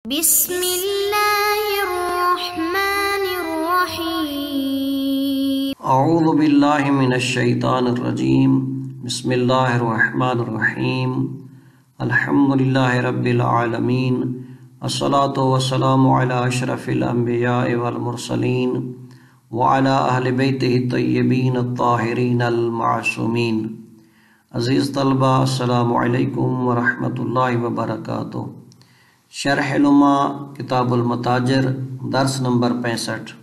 بسم اللہ الرحمن الرحیم اعوذ باللہ من الشیطان الرجیم بسم اللہ الرحمن الرحیم الحمدللہ رب العالمین الصلاة والسلام علی اشرف الانبیاء والمرسلین وعلی اہل بیتہ الطیبین الطاہرین المعصومین۔ عزیز طلبہ، السلام علیکم ورحمۃ اللہ وبرکاتہ۔ شرح علماء کتاب المتاجر درس نمبر 65۔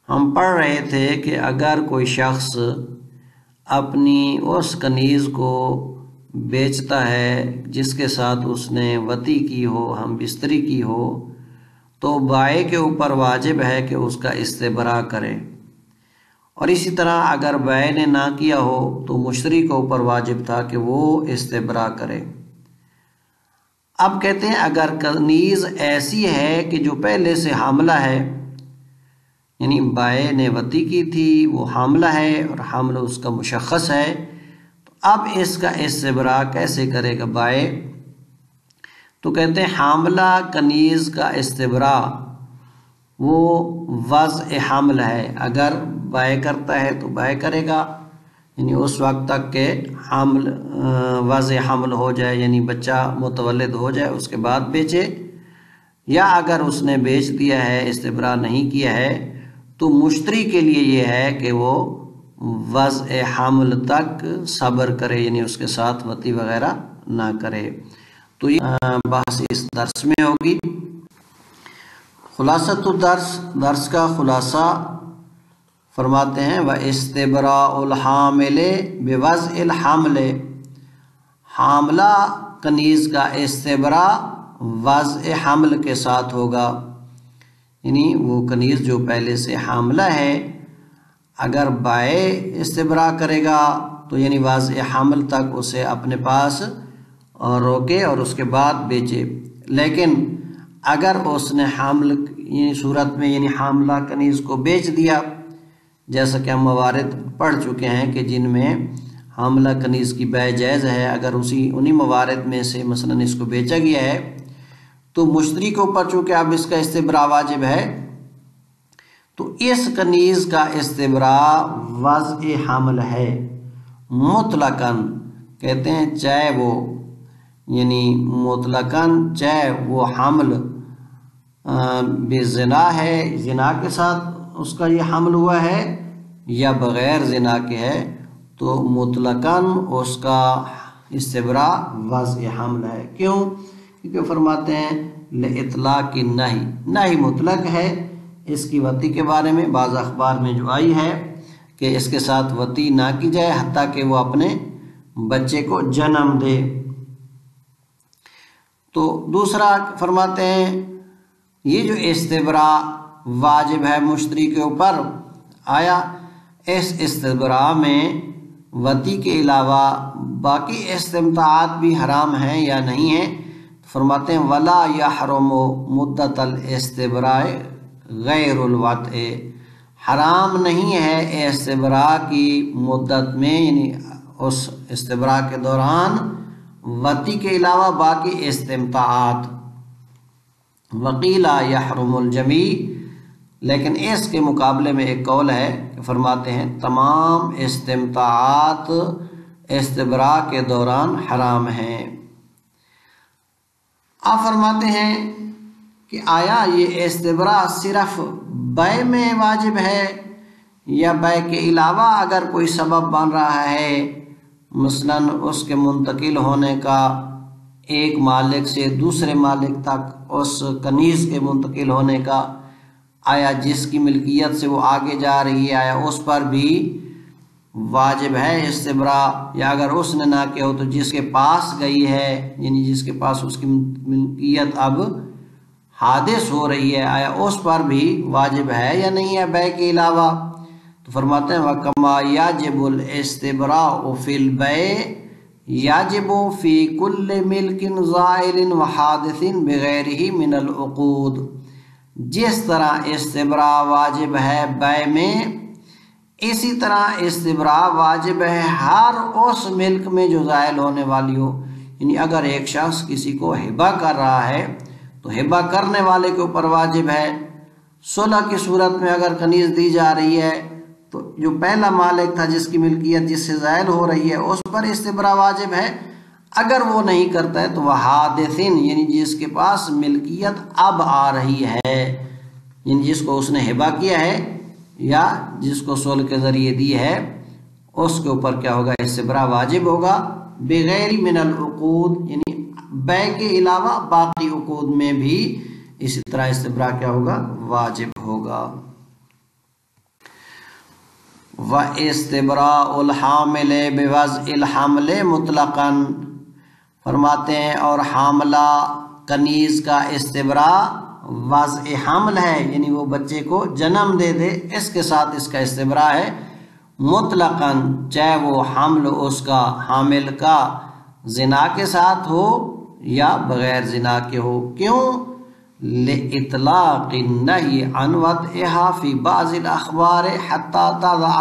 ہم پڑھ رہے تھے کہ اگر کوئی شخص اپنی اس کنیز کو بیچتا ہے جس کے ساتھ اس نے وطی کی ہو، ہم بستری کی ہو، تو بائع کے اوپر واجب ہے کہ اس کا استبراء کرے، اور اسی طرح اگر بائع نے نہ کیا ہو تو مشتری کے اوپر واجب تھا کہ وہ استبراء کرے۔ اب کہتے ہیں اگر کنیز ایسی ہے کہ جو پہلے سے حاملہ ہے، یعنی بائع نے وطی کی تھی، وہ حاملہ ہے اور حمل اس کا مشخص ہے، تو اب اس کا استبراء کیسے کرے گا بائع؟ تو کہتے ہیں حاملہ کنیز کا استبراء وہ وضع حمل ہے، اگر بائع کرتا ہے تو بائع کرے گا، یعنی اس وقت تک کہ حمل وضع حمل ہو جائے، یعنی بچہ متولد ہو جائے، اس کے بعد بیچے، یا اگر اس نے بیچ دیا ہے، استبراء نہیں کیا ہے، تو مشتری کے لیے یہ ہے کہ وہ وضع حمل تک صبر کرے، یعنی اس کے ساتھ وطی وغیرہ نہ کرے۔ تو یہ بحث اس درس میں ہوگی۔ خلاصۃ الدرس، درس کا خلاصہ فرماتے ہیں وَإِسْتِبْرَاءُ الْحَامِلِ بِوَضْعِ الْحَمْلِ، حاملہ کنیز کا استبراء وضع حمل کے ساتھ ہوگا، یعنی وہ کنیز جو پہلے سے حاملہ ہے اگر بائع استبراء کرے گا تو یعنی وضع حمل تک اسے اپنے پاس روکے اور اس کے بعد بیچے، لیکن اگر اس نے حامل صورت میں یعنی حاملہ کنیز کو بیچ دیا، جیسا کہ ہم موارد پڑھ چکے ہیں کہ جن میں حاملہ کنیز کی بیع جائز ہے، اگر انہی موارد میں سے مثلا اس کو بیچا گیا ہے تو مشتری کے اوپر چونکہ اب اس کا استبراء واجب ہے، تو اس کنیز کا استبراء وضع حمل ہے مطلقاً، کہتے ہیں چاہے وہ یعنی مطلقاً چاہے وہ حمل بزنا ہے، زنا کے ساتھ اس کا یہ حمل ہوا ہے، یا بغیر زنا کے ہے، تو مطلقاً اس کا استبراء وضع حمل ہے۔ کیوں؟ کیونکہ فرماتے ہیں لِإِطْلَاقِ النَّہی، نہی مطلق ہے اس کی وطی کے بارے میں، بعض اخبار میں جو آئی ہے کہ اس کے ساتھ وطی نہ کی جائے حتیٰ کہ وہ اپنے بچے کو جنم دے۔ تو دوسرا فرماتے ہیں یہ جو استبراء واجب ہے مشتری کے اوپر، آیا اس استبراء میں وطی کے علاوہ باقی استمتاعات بھی حرام ہیں یا نہیں ہیں؟ فرماتے ہیں وَلَا يَحْرُمُ مُدَّةَ الْإِسْتِبْرَاءِ غَيْرُ الْوَطْءِ، حرام نہیں ہے استبراء کی مدت میں، یعنی اس استبراء کے دوران وطی کے علاوہ باقی استمتاعات۔ وَقِيلَ يَحْرُمُ الْجَمِيعُ، لیکن اس کے مقابلے میں ایک قول ہے کہ فرماتے ہیں تمام استمتاعات استبراء کے دوران حرام ہیں۔ آپ فرماتے ہیں کہ آیا یہ استبراء صرف بیع میں واجب ہے یا بیع کے علاوہ اگر کوئی سبب بن رہا ہے، مثلا اس کے منتقل ہونے کا ایک مالک سے دوسرے مالک تک، اس کنیز کے منتقل ہونے کا، آیا جس کی ملکیت سے وہ آگے جا رہی ہے آیا اس پر بھی واجب ہے استبراء، یا اگر اس نے نہ کیا ہو تو جس کے پاس گئی ہے، یعنی جس کے پاس اس کی ملکیت اب حادث ہو رہی ہے، آیا اس پر بھی واجب ہے یا نہیں ہے بیع کے علاوہ؟ تو فرماتے ہیں وَكَمَا يَجِبُ الْإِسْتِبْرَاءُ فِي الْبَيْعِ يَجِبُ فِي كُلِّ مِلْكٍ زَائِلٍ وَحَادِثٍ بِغَيْرِهِ مِنَ الْعُقُودِ، جس طرح استبراء واجب ہے بیع میں، اسی طرح استبراء واجب ہے ہر اس ملک میں جو زائل ہونے والی ہو، یعنی اگر ایک شخص کسی کو ہبہ کر رہا ہے تو ہبہ کرنے والے کے اوپر واجب ہے۔ صلح کی صورت میں اگر کنیز دی جا رہی ہے تو جو پہلا مالک تھا جس کی ملکیت جس سے زائل ہو رہی ہے اس پر استبراء واجب ہے۔ اگر وہ نہیں کرتا ہے تو وہ حادثن یعنی جس کے پاس ملکیت اب آ رہی ہے، یعنی جس کو اس نے ہبہ کیا ہے یا جس کو صلح کے ذریعے دی ہے، اس کے اوپر کیا ہوگا؟ استبراء واجب ہوگا۔ بغیر من العقود یعنی بے کے علاوہ باقی عقود میں بھی اسی طرح استبراء کیا ہوگا؟ واجب ہوگا۔ وَإِسْتِبْرَاءُ الْحَامِلِ بِوَضْعِ الْحَمْلِ مُطْلَقًا، فرماتے ہیں اور حاملہ کنیز کا استبراء وضع حمل ہے، یعنی وہ بچے کو جنم دے دے، اس کے ساتھ اس کا استبراء ہے مطلقاً، چاہے وہ حمل اس کا حامل کا زنا کے ساتھ ہو یا بغیر زنا کے ہو۔ کیوں؟ لِإِطْلَاقِ النَّهْيِ عَنْ وَضْعِهَا فِي بَعْضِ الْأَخْبَارِ حَتَّى تَضَعَ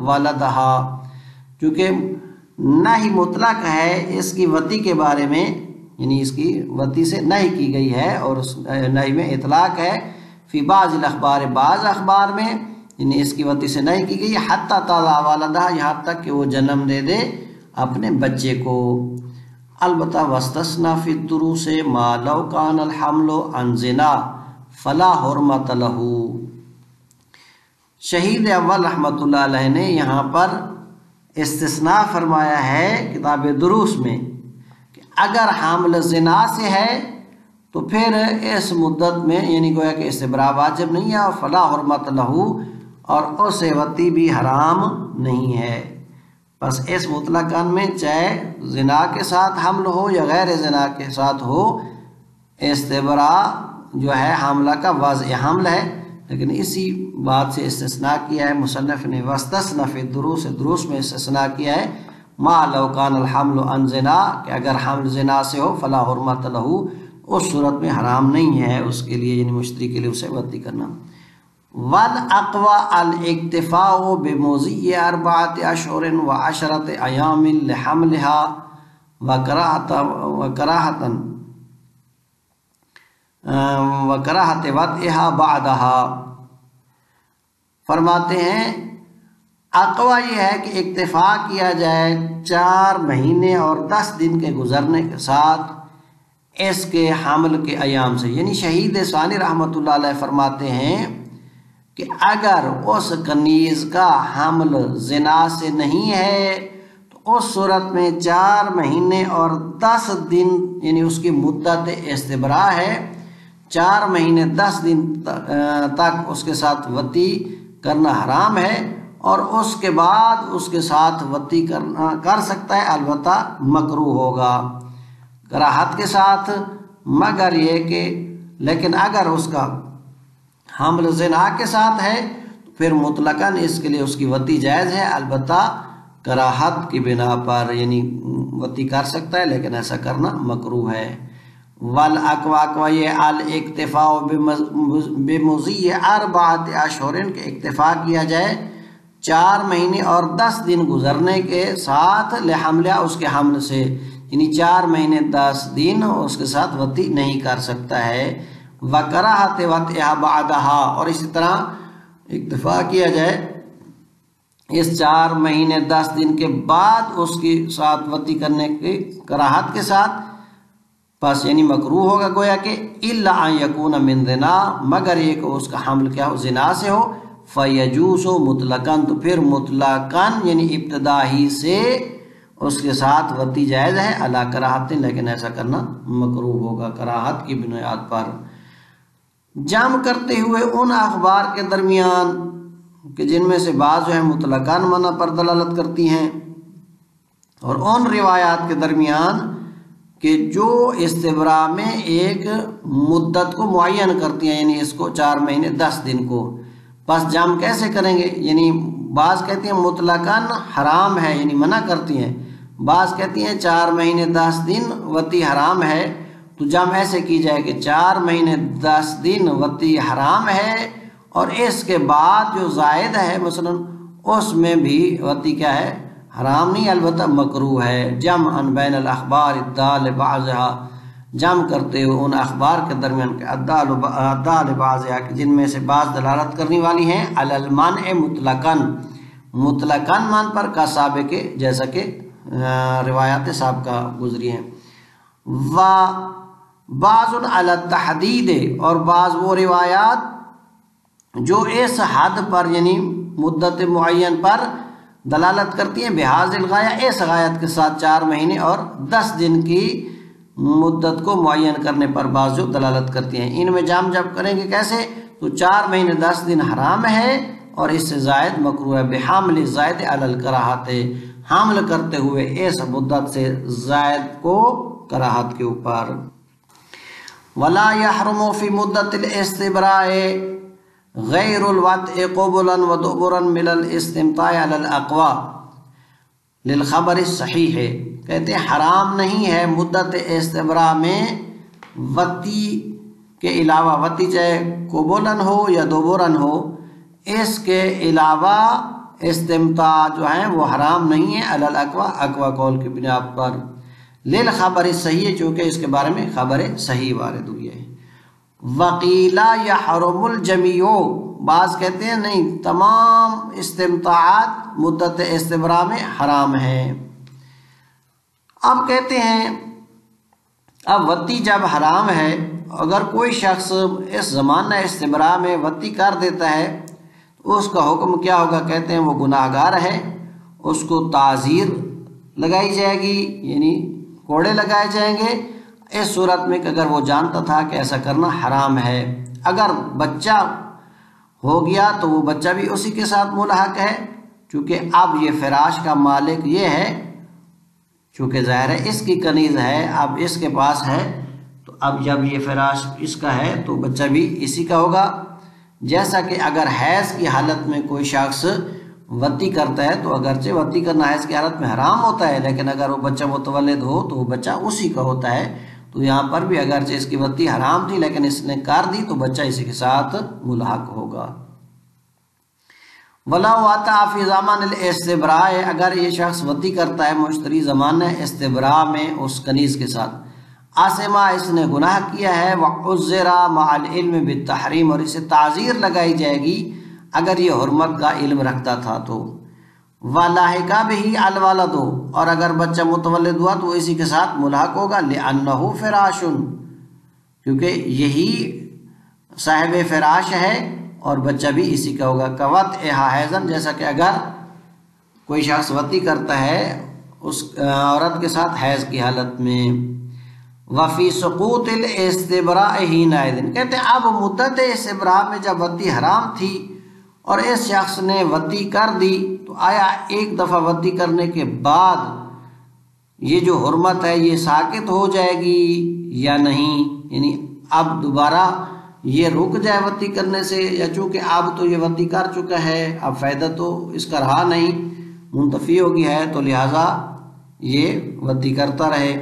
وَلَدَهَا، چونکہ نہی مطلق ہے اس کی وطی کے بارے میں، یعنی اس کی وطی سے نہی کی گئی ہے اور اس نہی میں اطلاق ہے فی بعض الاخبار، بعض اخبار میں، یعنی اس کی وطی سے نہی کی گئی حتی تضع والدہ، یہاں تک کہ وہ جنم دے دے اپنے بچے کو۔ البتہ واستثنى فی الدروس ما لو کان الحمل عن زنا فلا حرمت له، شہید اول رحمۃ اللہ علیہ نے یہاں پر استثناء فرمایا ہے کتاب دروس میں کہ اگر حامل زنا سے ہے تو پھر اس مدت میں یعنی گویا کہ استبراء واجب نہیں ہے، اور فلا حرمت له، اور اسے وطی بھی حرام نہیں ہے۔ بس اس مطلقاً میں چاہے زنا کے ساتھ حمل ہو یا غیر زنا کے ساتھ ہو، استبراء جو ہے حاملہ کا وضع حمل ہے، لیکن اسی بات سے استثناء کیا ہے مصنف نے، واستثنى فی الدروس، دروس میں استثناء کیا ہے ما لو کان الحمل عن زنا، کہ اگر حمل زنا سے ہو فلا حرمت له، اس صورت میں حرام نہیں ہے اس کے لیے، یعنی مشتری کے لیے اسے وطی کرنا۔ والاقوى الاکتفاء بمضی 4 اشہر و10 ایام لحملها وکراہت وطئها بعدها، فرماتے ہیں اقوی یہ ہے کہ اکتفا کیا جائے 4 مہینے اور 10 دن کے گزرنے کے ساتھ اس کے حمل کے ایام سے، یعنی شہید ثانی رحمۃ اللہ علیہ فرماتے ہیں کہ اگر اس کنیز کا حمل زنا سے نہیں ہے تو اس صورت میں 4 مہینے اور 10 دن یعنی اس کی مدت استبراء ہے، 4 مہینے 10 دن تک اس کے ساتھ وطی کرنا حرام ہے، اور اس کے بعد اس کے ساتھ وطی کر سکتا ہے، البتہ مکروہ ہوگا کراہت کے ساتھ، مگر یہ کہ لیکن اگر اس کا حمل زنا کے ساتھ ہے تو پھر مطلقاً اس کے لیے اس کی وطی جائز ہے، البتہ کراہت کی بنا پر، یعنی وطی کر سکتا ہے لیکن ایسا کرنا مکروہ ہے۔ والاقوی الاکتفاء بمضی 4 اشہر، کے اکتفا کیا جائے 4 مہینے اور 10 دن گزرنے کے ساتھ لحملہ، اس کے حمل سے، یعنی 4 مہینے 10 دن اس کے ساتھ وطی نہیں کر سکتا ہے۔ وکراہت وطئها بعدها، اور اسی طرح اکتفا کیا جائے اس 4 مہینے 10 دن کے بعد اس کے ساتھ وطی کرنے کی کراہت کے ساتھ، پس یعنی مکروہ ہوگا گویا کہ الا ان یکون من زنا، مگر یہ کہ اس کا حمل کیا ہو؟ زنا سے ہو، فیجوز مطلقاً، تو پھر مطلقاً یعنی ابتدا ہی سے اس کے ساتھ وطی جائز ہے، علی کراہت، لیکن ایسا کرنا مکروہ ہوگا کراہت کی بنیاد پر۔ جمع کرتے ہوئے ان اخبار کے درمیان کہ جن میں سے بعض جو ہے مطلقاً منع پر دلالت کرتی ہیں، اور ان روایات کے درمیان کہ جو استبراء میں ایک مدت کو معین کرتی ہیں، یعنی اس کو 4 مہینے 10 دن کو، بس جمع کیسے کریں گے؟ یعنی بعض کہتی ہیں مطلقاً حرام ہے، یعنی منع کرتی ہیں، بعض کہتی ہیں 4 مہینے 10 دن وطی حرام ہے، تو جمع ایسے کی جائے کہ 4 مہینے 10 دن وطی حرام ہے، اور اس کے بعد جو زائد ہے مثلا اس میں بھی وطی کیا ہے؟ حرام نہیں، البتہ مکروہ ہے۔ جمعاً بین الاخبار الدال بعضها، جمع کرتے ہوئے ان اخبار کے درمیان کے ادال بعضها کہ جن میں سے بعض دلالت کرنے والی ہیں علی المنع مطلقاً مان پر کا سابق جیسا کہ روایات سابقہ گزری ہیں، و بعض علی التحدید اور بعض وہ روایات جو اس حد پر یعنی مدت معین پر دلالت کرتی ہیں، بحاظ الغایہ اس غایت کے ساتھ 4 مہینے اور 10 دن کی مدت کو معین کرنے پر بعض جو دلالت کرتی ہیں۔ ان میں جام جب کریں گے کیسے؟ تو 4 مہینے 10 دن حرام ہے اور اس سے زائد مکروہ ہے، بحمل زائد علی الکراہت، حمل کرتے ہوئے اس مدت سے زائد کو کراہت کے اوپر۔ ولا يحرم في مدت الاستبراء غیر الوطء قبلا ودبرا من الاستمتاع على الاقوى للخبر الصحیح ہے، کہتے ہیں حرام نہیں ہے مدت استبراء میں وطی کے علاوہ، وطی چاہے قبلاً ہو یا دبراً ہو، اس کے علاوہ استمتاع جو ہیں وہ حرام نہیں ہے علی الاقوى، اقوى قول کی بنا پر، للخبر صحیح چونکہ اس کے بارے میں خبر صحیح وارد ہوئی ہے۔ وقیلا یحرم الجمیع، بعض کہتے ہیں نہیں تمام استمتاعات مدت استبراء میں حرام ہیں۔ اب کہتے ہیں اب وطی جب حرام ہے، اگر کوئی شخص اس زمانہ استبراء میں وطی کر دیتا ہے تو اس کا حکم کیا ہوگا؟ کہتے ہیں وہ گناہ گار ہے، اس کو تعزیر لگائی جائے گی، یعنی کوڑے لگائے جائیں گے، اس صورت میں کہ اگر وہ جانتا تھا کہ ایسا کرنا حرام ہے۔ اگر بچہ ہو گیا تو وہ بچہ بھی اسی کے ساتھ ملحق ہے، چونکہ اب یہ فراش کا مالک یہ ہے، چونکہ ظاہر ہے اس کی کنیز ہے، اب اس کے پاس ہے، تو اب جب یہ فراش اس کا ہے تو بچہ بھی اسی کا ہوگا۔ جیسا کہ اگر حیض کی حالت میں کوئی شخص وطی کرتا ہے تو اگرچہ وطی کرنا حیض کی حالت میں حرام ہوتا ہے، لیکن اگر وہ بچہ متولد ہو تو وہ بچہ اسی کا ہوتا ہے، تو یہاں پر بھی اگرچہ اس کی وطی حرام تھی لیکن اس نے کر دی تو بچہ اسی کے ساتھ ملحق ہوگا۔ وَلَوْ وَطَعَ فِي زَمَانِ الْاِسْتِبْرَاءِ، اگر یہ شخص وطی کرتا ہے مشتری زمانہ استبراء میں اس کنیز کے ساتھ، آسما اس نے گناہ کیا ہے، وَعُزِّرَ مَعَ الْعِلْمِ بِالتَّحْرِيمِ، اور اسے تعزیر لگائی جائے گی اگر یہ حرمت کا علم رکھتا تھا تو، وَلَحِقَ بِهِ الْوَلَدُ، اور اگر بچہ متولد ہوا تو اسی کے ساتھ ملحق ہوگا، لِأَنَّهُ فِرَاشٌ، کیونکہ یہی صاحب فراش ہے اور بچہ بھی اسی کا ہوگا۔ كَوَطْئِهَا حَيْضًا، جیسا کہ اگر کوئی شخص وطی کرتا ہے اس عورت کے ساتھ حیض کی حالت میں۔ وفی سقوط الاستبراء حینئذ، کہتے ہیں اب مدت استبراء میں جب وطی حرام تھی اور اس شخص نے وطی کر دی تو آیا ایک دفعہ وطی کرنے کے بعد یہ جو حرمت ہے یہ ساقط ہو جائے گی یا نہیں؟ یعنی اب دوبارہ یہ رک جائے وطی کرنے سے، یا چونکہ اب تو یہ وطی کر چکا ہے اب فائدہ تو اس کا رہا نہیں، منتفی ہو گیا ہے، تو لہٰذا یہ وطی کرتا رہے۔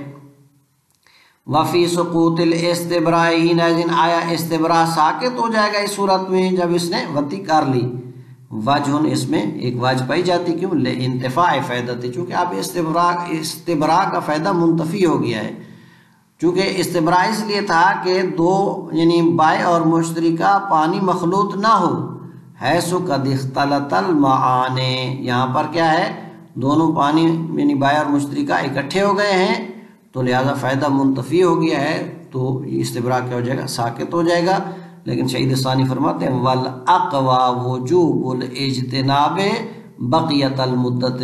وفی سقوط الاستبراء حینئذ، آیا استبراء ساقط ہو جائے گا اس صورت میں جب اس نے وطی کر لی؟ وجہ، اس میں ایک وجہ پائی جاتی، کیوں؟ لانتفاع فائدہ، چونکہ اب استبراء کا فائدہ منتفی ہو گیا ہے، چونکہ استبراء اس لیے تھا کہ دو یعنی بائع اور مشتری کا پانی مخلوط نہ ہو، حیث قد اختلط المعان، یہاں پر کیا ہے دونوں پانی یعنی بائع اور مشتری کا اکٹھے ہو گئے ہیں تو لہذا فائدہ منتفی ہو گیا ہے، تو استبراء کیا ہو جائے گا؟ ساقط ہو جائے گا۔ لیکن شہید ثانی فرماتے ہیں والاقوى وجوب الاجتناب بقیت المدت،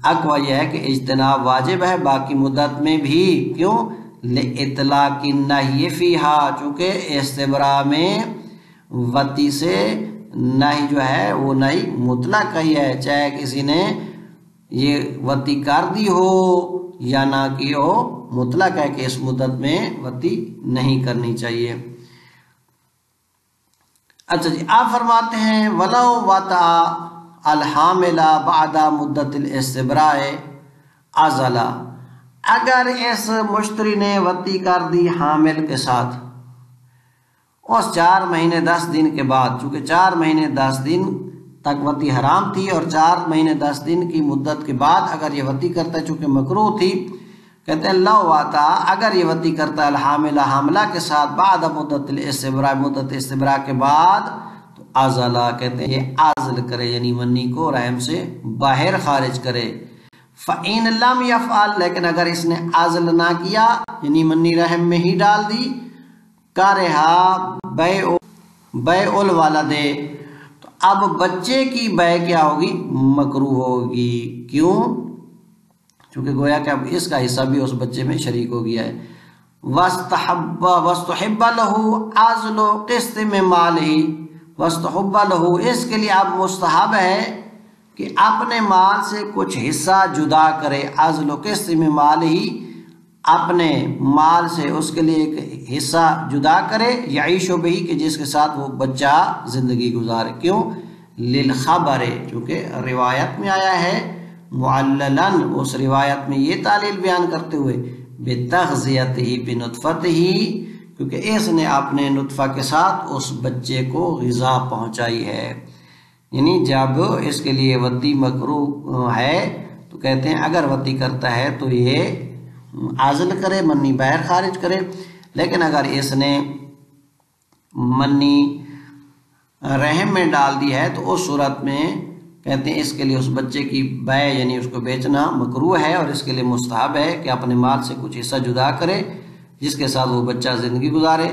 اقوی یہ ہے کہ اجتناب واجب ہے باقی مدت میں بھی، کیوں؟ لإطلاق النہی فیہا، چونکہ استبراء میں وطی سے نہی جو ہے وہ نہی مطلق ہی ہے، چاہے کسی نے یہ وطی کر دی ہو یا نہ کی ہو، مطلق ہے کہ اس مدت میں وطی نہیں کرنی چاہیے۔ اچھا جی، آپ فرماتے ہیں وَلَوْ وَطَعَ الْحَامِلَ بَعْدَ مُدَّةِ الْاِسْتِبْرَاءِ عَزَلَ، اگر اس مشتری نے وطی کر دی حامل کے ساتھ اس 4 مہینے 10 دن کے بعد، چونکہ 4 مہینے 10 دن تک وطی حرام تھی اور 4 مہینے 10 دن کی مدت کے بعد اگر یہ وطی کرتا ہے چونکہ مکروہ تھی، کہتے ہیں لو واتا اگر یہ وطی کرتا ہے الحاملہ حاملہ کے ساتھ بعد مدت الاستبراء مدت استبراء کے بعد تو ازلا کہتے ہیں یہ عزل کرے یعنی منی کو رحم سے باہر خارج کرے. فَإِن لَمْ يَفْعَلْ لیکن اگر اس نے عزل نہ کیا یعنی منی رحم میں ہی ڈال دی کارہا بیع الولد تو اب بچے کی بیع کیا ہوگی مکروہ ہوگی. کیوں؟ چونکہ گویا کہ اب اس کا حصہ بھی اس بچے میں شریک ہو گیا ہے. وَاسْتُحِبَّ لَهُ عَزْلُ قِسْطٍ مِّن مَالِهِ وَاسْتُحِبَّ لَهُ اس کے لیے اب مستحب ہے کہ اپنے مال سے کچھ حصہ جدا کرے. عزل قسط میں مال ہی اپنے مال سے اس کے لیے ایک حصہ جدا کرے یعیش بہی کہ جس کے ساتھ وہ بچہ زندگی گزارے. کیوں؟ للخبر چونکہ روایت میں آیا ہے معللاً اس روایت میں یہ تعلیل بیان کرتے ہوئے بتغذیتہ بنطفتہ کیونکہ اس نے اپنے نطفہ کے ساتھ اس بچے کو غذا پہنچائی ہے. یعنی جب اس کے لیے وطی مکروہ ہے تو کہتے ہیں اگر وطی کرتا ہے تو یہ عزل کرے منی باہر خارج کرے. لیکن اگر اس نے منی رحم میں ڈال دی ہے تو اس صورت میں کہتے ہیں اس کے لیے اس بچے کی بیع یعنی اس کو بیچنا مکروہ ہے اور اس کے لیے مستحب ہے کہ اپنے مال سے کچھ حصہ جدا کرے جس کے ساتھ وہ بچہ زندگی گزارے.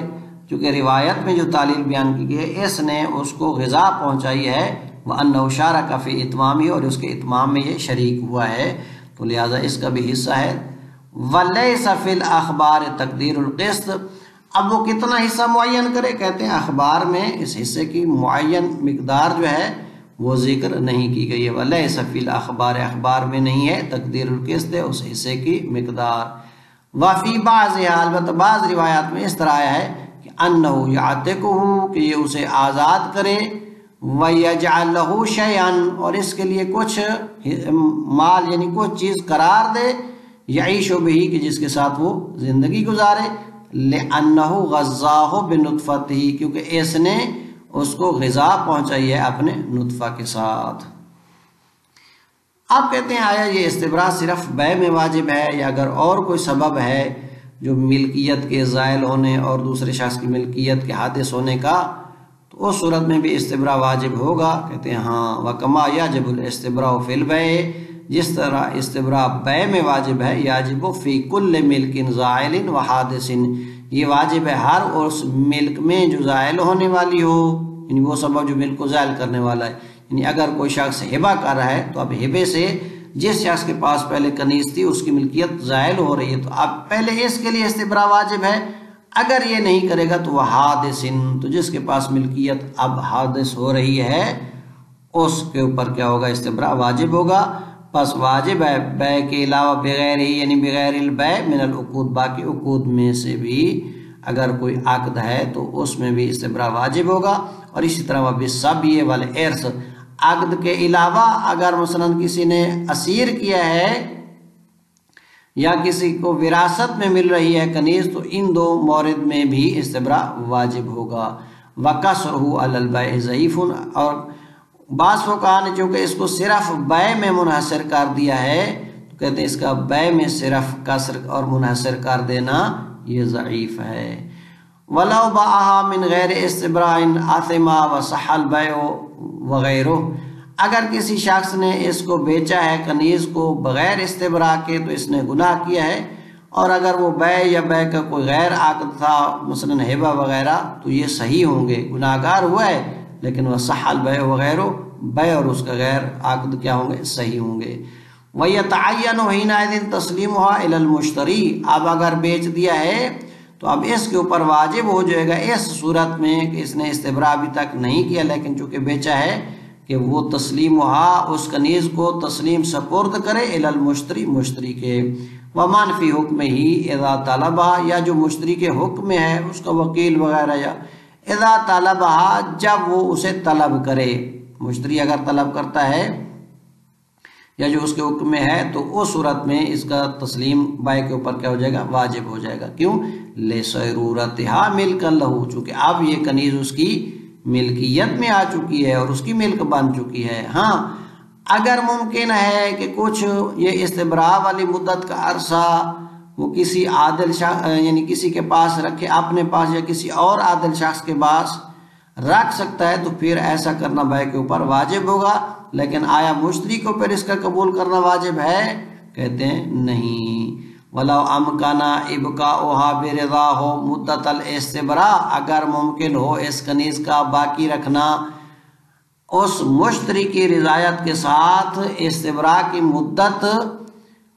چونکہ روایت میں جو تعلیل بیان کی گئی ہے اس نے اس کو غذا پہنچائی ہے وَأَنَّهُ شَارَكَ فِي إِتْمَامِهِ اور اس کے اتمام میں یہ شریک ہوا ہے تو لہٰذا اس کا بھی حصہ ہے. وَلَيْسَ فِي الْأَخْبَارِ تَقْدِيرُ الْقِسْطِ اب وہ کتنا حصہ معین کرے کہتے ہیں اخبار میں اس حصے کی معین مقدار جو ہے وہ ذکر نہیں کی گئی ہے. وَلَيْسَ فِي الْأَخْبَارِ اخبار میں نہیں ہے تقدیر القسط اس حصے کی مقدار. وَفِي بَعْضِهَا البتہ بعض روایات میں اس طرح آیا ہے کہ أَنَّهُ يَعْتِقُهُ کہ یہ اسے آزاد کرے وَيَجْعَلْ لَهُ شَيْئًا اور اس کے لیے کچھ مال یعنی کچھ چیز قرار دے يَعِيشُ بِهِ کہ جس کے ساتھ وہ زندگی گزارے. لِأَنَّهُ غَزَّاهُ بِنُطْفَتِهِ کیونکہ اس نے اس کو غذا پہنچائی ہے اپنے نطفہ کے ساتھ. اب کہتے ہیں آیا یہ استبراء صرف بیع میں واجب ہے یا اگر اور کوئی سبب ہے جو ملکیت کے زائل ہونے اور دوسرے شخص کی ملکیت کے حادث ہونے کا تو اس صورت میں بھی استبراء واجب ہوگا. کہتے ہیں ہاں وَكَمَا يَجِبُ الْإِسْتِبْرَاءُ فِي الْبَيْعِ جس طرح استبراء بیع میں واجب ہے یاجب فی کل ملک زائل و حادث یہ واجب ہے ہر اس ملک میں جو زائل ہونے والی ہو یعنی وہ سبب جو ملک کو زائل کرنے والا ہے. یعنی اگر کوئی شخص ہبہ کر رہا ہے تو اب ہبے سے جس شخص کے پاس پہلے کنیز تھی اس کی ملکیت زائل ہو رہی ہے تو اب پہلے اس کے لیے استبراء واجب ہے. اگر یہ نہیں کرے گا تو وہ حادث تو جس کے پاس ملکیت اب حادث ہو رہی ہے اس کے اوپر کیا ہوگا استبراء واجب ہوگا. پس واجب ہے بیع کے علاوہ بغیر ہی یعنی بغیر البیع من العقود باقی عقود میں سے بھی اگر کوئی عقد ہے تو اس میں بھی استبراء واجب ہوگا. اور اسی طرح وہ بالصبی والارث عقد کے علاوہ اگر مثلا کسی نے اسیر کیا ہے یا کسی کو وراثت میں مل رہی ہے کنیز تو ان دو مورد میں بھی استبراء واجب ہوگا. وَقَصْرُهُ عَلَى الْبَيْعِ ضَعِيفٌ اور بعض فقہاء نے چونکہ اس کو صرف بیع میں منحصر کر دیا ہے تو کہتے ہیں اس کا بیع میں صرف قصر اور منحصر کر دینا یہ ضعیف ہے. وَلَوْ بَاعَهَا مِنْ غَيْرِ اسْتِبْرَاءٍ آثِمَ وَصَحَّ الْبَيْعُ وَغَيْرُهُ اگر کسی شخص نے اس کو بیچا ہے کنیز کو بغیر استبراء کے تو اس نے گناہ کیا ہے اور اگر وہ بیع یا بیع کا کوئی غیر عقد تھا مثلا ہبہ وغیرہ تو یہ صحیح ہوں گے گناہ گار ہوا ہے لیکن وہ صح البیع وغیرہ بیع اور اس کا غیر عقد کیا ہوں گے صحیح ہوں گے. وَيَتَعَيَّنُ حِينَئِذٍ تَسْلِيمُهَا إِلَى الْمُشْتَرِي اب اگر بیچ دیا ہے تو اب اس کے اوپر واجب ہو جائے گا اس صورت میں کہ اس نے استبراء ابھی تک نہیں کیا لیکن چونکہ بیچا ہے کہ وہ تسلیمها اس کنیز کو تسلیم سپرد کرے إِلَى الْمُشْتَرِي مشتری کے. وَمَنْ فِي حُکْمِهِ إِذَا طَلَبَهَا یا جو مشتری کے حکم میں ہے اس کا وکیل وغیرہ یا اذا طلبها جب وہ اسے طلب کرے مشتری اگر طلب کرتا ہے یا جو اس کے حکم میں ہے تو اس صورت میں اس کا تسلیم بیع کے اوپر کیا ہو جائے گا واجب ہو جائے گا. کیوں؟ لِصَيْرُورَتِهَا مِلْكًا لَهُ چونکہ اب یہ کنیز اس کی ملکیت میں آ چکی ہے اور اس کی ملک بن چکی ہے. ہاں اگر ممکن ہے کہ کچھ یہ استبراء والی مدت کا عرصہ وہ کسی عادل شخص یعنی کسی کے پاس رکھے، اپنے پاس یا کسی اور عادل شخص کے پاس رکھ سکتا ہے تو پھر ایسا کرنا بھائی کے اوپر واجب ہوگا۔ لیکن آیا مشتری کو پھر اس کا قبول کرنا واجب ہے؟ کہتے ہیں نہیں۔ وَلَوْ أَمْكَنَ إِبْقَاؤُهَا بِرِضَاهُ مُدَّةَ الْإِسْتِبْرَاءِ، اگر ممکن ہو اس کنیز کا باقی رکھنا اس مشتری کی رضایت کے ساتھ استبراء کی مدت،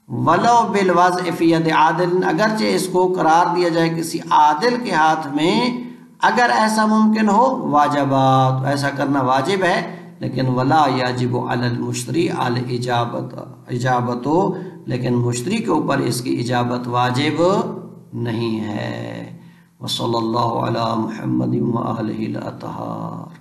وَلَوْ بِالْوَضْعِ فِي يَدِ عَادِلٍ، اگرچہ اس کو قرار دیا جائے کسی عادل کے ہاتھ میں، اگر ایسا ممکن ہو واجبات، ایسا کرنا واجب ہے۔ لیکن وَلَا يَجِبُ عَلَى الْمُشْتَرِي الْإِجَابَةُ، لیکن مشتری کے اوپر اس کی اجابت واجب نہیں ہے۔ وصلی اللہ علی محمد وآلہ الأطہار۔